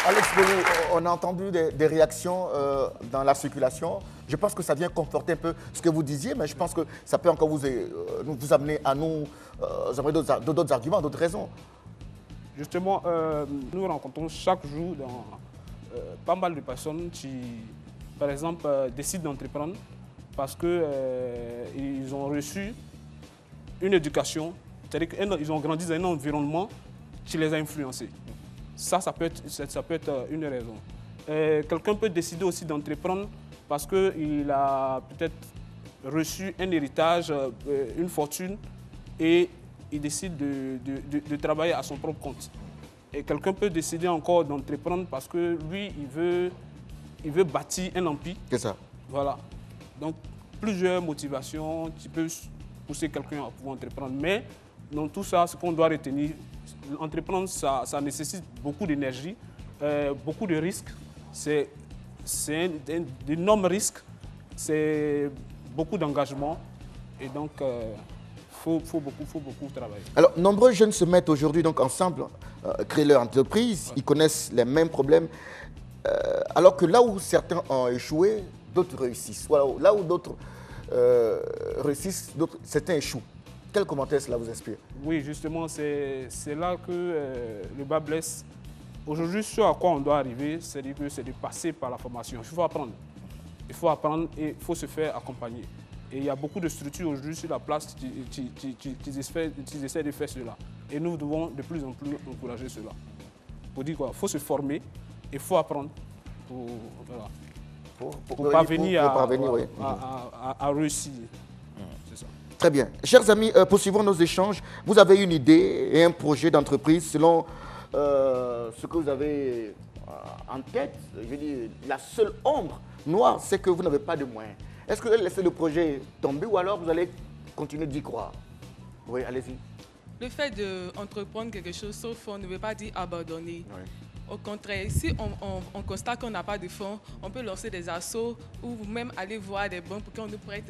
Alex Belou, on a entendu des réactions dans la circulation. Je pense que ça vient conforter un peu ce que vous disiez, mais je pense que ça peut encore vous amener à nous amener d'autres arguments, d'autres raisons. Justement, nous rencontrons chaque jour pas mal de personnes qui, par exemple, décident d'entreprendre parce qu'ils ont reçu une éducation, c'est-à-dire qu'ils ont grandi dans un environnement qui les a influencés. Ça peut être une raison. Quelqu'un peut décider aussi d'entreprendre parce qu'il a peut-être reçu un héritage, une fortune, et il décide de travailler à son propre compte. Et quelqu'un peut décider encore d'entreprendre parce que lui, il veut bâtir un empire. C'est ça. Voilà. Donc, plusieurs motivations qui peuvent pousser quelqu'un à pouvoir entreprendre. Mais dans tout ça, ce qu'on doit retenir, entreprendre, ça nécessite beaucoup d'énergie, beaucoup de risques. C'est un énorme risque, c'est beaucoup d'engagement. Et donc, faut beaucoup travailler. Alors, nombreux jeunes se mettent aujourd'hui donc ensemble, créer leur entreprise, ils connaissent les mêmes problèmes. Alors que là où certains ont échoué, d'autres réussissent. Voilà, là où d'autres réussissent, certains échouent. Quel commentaire cela vous inspire? Oui, justement, c'est là que le bas blesse. Aujourd'hui, ce à quoi on doit arriver, c'est de passer par la formation. Il faut apprendre. Il faut apprendre et il faut se faire accompagner. Et il y a beaucoup de structures aujourd'hui sur la place qui essaient de faire cela. Et nous devons de plus en plus encourager cela. Pour dire quoi? Il faut se former et il faut apprendre pour parvenir à réussir. C'est ça. Très bien. Chers amis, poursuivons nos échanges. Vous avez une idée et un projet d'entreprise selon ce que vous avez en tête. Je veux dire, la seule ombre noire, c'est que vous n'avez pas de moyens. Est-ce que vous allez laisser le projet tomber ou alors vous allez continuer d'y croire? Oui, allez-y. Le fait d'entreprendre quelque chose sans fonds ne veut pas dire abandonner. Oui. Au contraire, si on constate qu'on n'a pas de fonds, on peut lancer des assos ou même aller voir des banques pour qu'on nous prête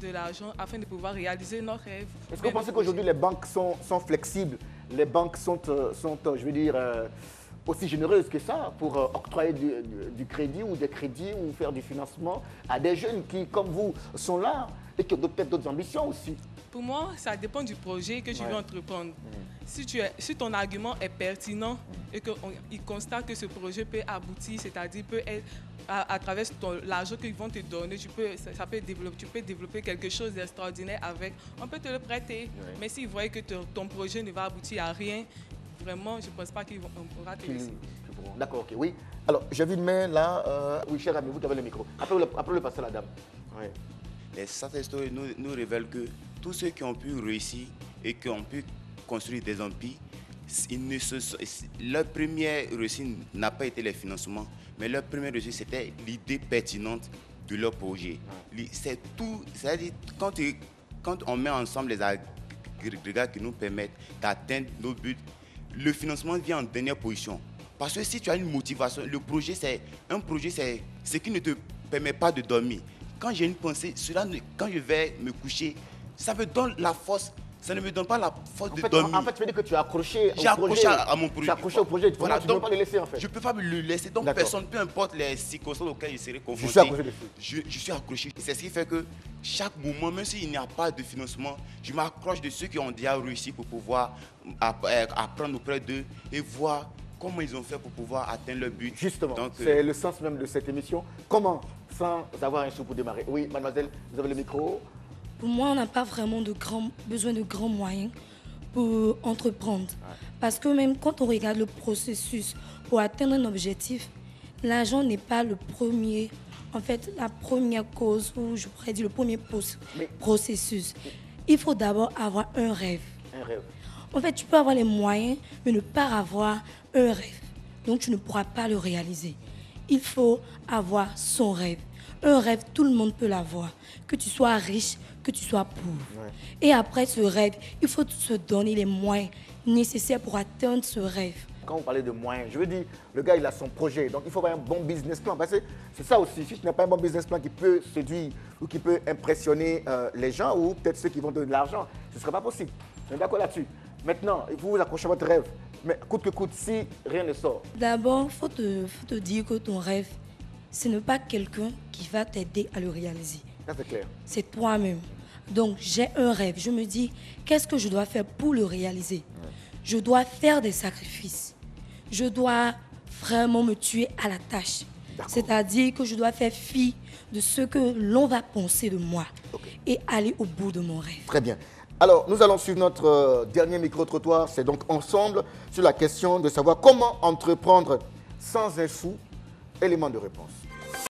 de l'argent afin de pouvoir réaliser nos rêves. Est-ce que vous pensez qu'aujourd'hui les banques sont flexibles? Les banques sont je veux dire, aussi généreuses que ça pour octroyer du crédit ou des crédits ou faire du financement à des jeunes qui, comme vous, sont là et qui ont peut-être d'autres ambitions aussi? Pour moi, ça dépend du projet que tu veux entreprendre. Si ton argument est pertinent et qu'ils constatent que ce projet peut aboutir, c'est-à-dire peut être à travers l'argent qu'ils vont te donner, tu peux développer quelque chose d'extraordinaire avec, on peut te le prêter. Mais s'ils voient que ton projet ne va aboutir à rien, vraiment, je ne pense pas qu'on pourra te laisser. D'accord, ok, oui. Alors, j'ai vu une main là. Oui, cher ami, vous avez le micro. Après le passer à la dame. Oui. Les success stories nous révèlent que tous ceux qui ont pu réussir et qui ont pu construire des empires, leur première réussite n'a pas été les financements, mais leur première réussite, c'était l'idée pertinente de leur projet. C'est tout, c'est-à-dire quand on met ensemble les agrégats qui nous permettent d'atteindre nos buts, le financement vient en dernière position. Parce que si tu as une motivation, le projet, c'est ce qui ne te permet pas de dormir. Quand j'ai une pensée, quand je vais me coucher, ça me donne la force. Ça ne me donne pas la force de dormir. En fait, tu veux dire que tu as accroché J'ai accroché à mon projet. Tu as accroché au projet. Voilà, tu ne peux pas le laisser en fait. Je ne peux pas me le laisser. Donc personne, peu importe les circonstances auxquelles je serai confronté, je suis accroché dessus. Je suis accroché. C'est ce qui fait que chaque moment, même s'il n'y a pas de financement, je m'accroche de ceux qui ont déjà réussi pour pouvoir apprendre auprès d'eux et voir comment ils ont fait pour pouvoir atteindre leur but. Justement, c'est le sens même de cette émission. Comment, sans avoir un sou pour démarrer? Oui, mademoiselle, vous avez le micro. Pour moi, on n'a pas vraiment besoin de grands moyens pour entreprendre. Parce que même quand on regarde le processus pour atteindre un objectif, l'argent n'est pas le premier, en fait, la première cause, ou je pourrais dire le premier processus. Il faut d'abord avoir un rêve. Un rêve. En fait, tu peux avoir les moyens, mais ne pas avoir un rêve. Donc, tu ne pourras pas le réaliser. Il faut avoir son rêve. Un rêve, tout le monde peut l'avoir. Que tu sois riche, que tu sois pauvre. Et après ce rêve, il faut se donner les moyens nécessaires pour atteindre ce rêve. Quand vous parlez de moyens, je veux dire, le gars, il a son projet. Donc, il faut avoir un bon business plan. Parce que c'est ça aussi. Si tu n'as pas un bon business plan qui peut séduire ou qui peut impressionner les gens ou peut-être ceux qui vont donner de l'argent, ce ne serait pas possible. On est d'accord là-dessus. Maintenant, vous vous accrochez à votre rêve. Mais coûte que coûte, si rien ne sort. D'abord, il faut te dire que ton rêve, ce n'est pas quelqu'un qui va t'aider à le réaliser. Ça, c'est clair. C'est toi-même. Donc, j'ai un rêve. Je me dis, qu'est-ce que je dois faire pour le réaliser? Je dois faire des sacrifices. Je dois vraiment me tuer à la tâche. C'est-à-dire que je dois faire fi de ce que l'on va penser de moi et aller au bout de mon rêve. Très bien. Alors, nous allons suivre notre dernier micro-trottoir. C'est donc ensemble sur la question de savoir comment entreprendre sans un sou. Élément de réponse.